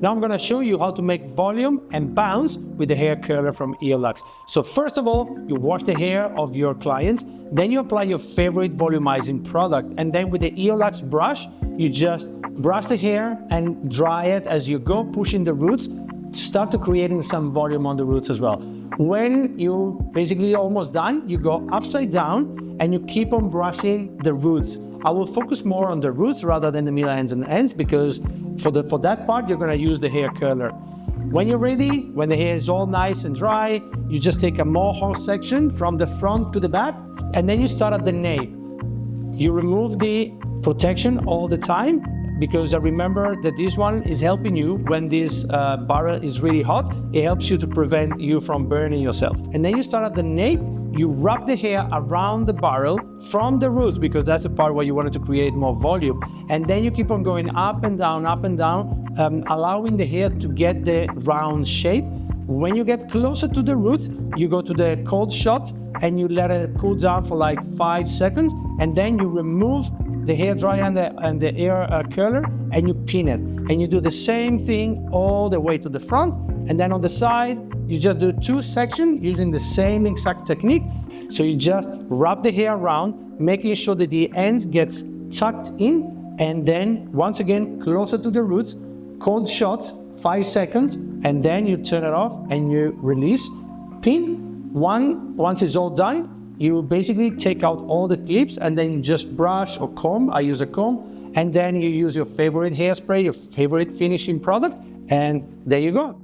Now I'm going to show you how to make volume and bounce with the hair curler from EOLUX. So first of all, you wash the hair of your client, then you apply your favorite volumizing product, and then with the EOLUX brush, you just brush the hair and dry it as you go, pushing the roots, start to creating some volume on the roots as well. When you basically almost done, you go upside down and you keep on brushing the roots. I will focus more on the roots rather than the middle ends and ends, because for that part, you're gonna use the hair curler. When you're ready, when the hair is all nice and dry, you just take a mohawk section from the front to the back, and then you start at the nape. You remove the protection all the time, because remember that this one is helping you when this barrel is really hot. It helps you to prevent you from burning yourself. And then you start at the nape. You wrap the hair around the barrel from the roots, because that's the part where you wanted to create more volume. And then you keep on going up and down, allowing the hair to get the round shape. When you get closer to the roots, you go to the cold shot and you let it cool down for like 5 seconds. And then you remove the hair dryer and the hair curler, and you pin it. And you do the same thing all the way to the front. And then on the side, you just do 2 sections using the same exact technique. So you just wrap the hair around, making sure that the ends gets tucked in, and then once again, closer to the roots, cold shots, 5 seconds, and then you turn it off and you release, pin. Once it's all done, you basically take out all the clips and then you just brush or comb. I use a comb, and then you use your favorite hairspray, your favorite finishing product, and there you go.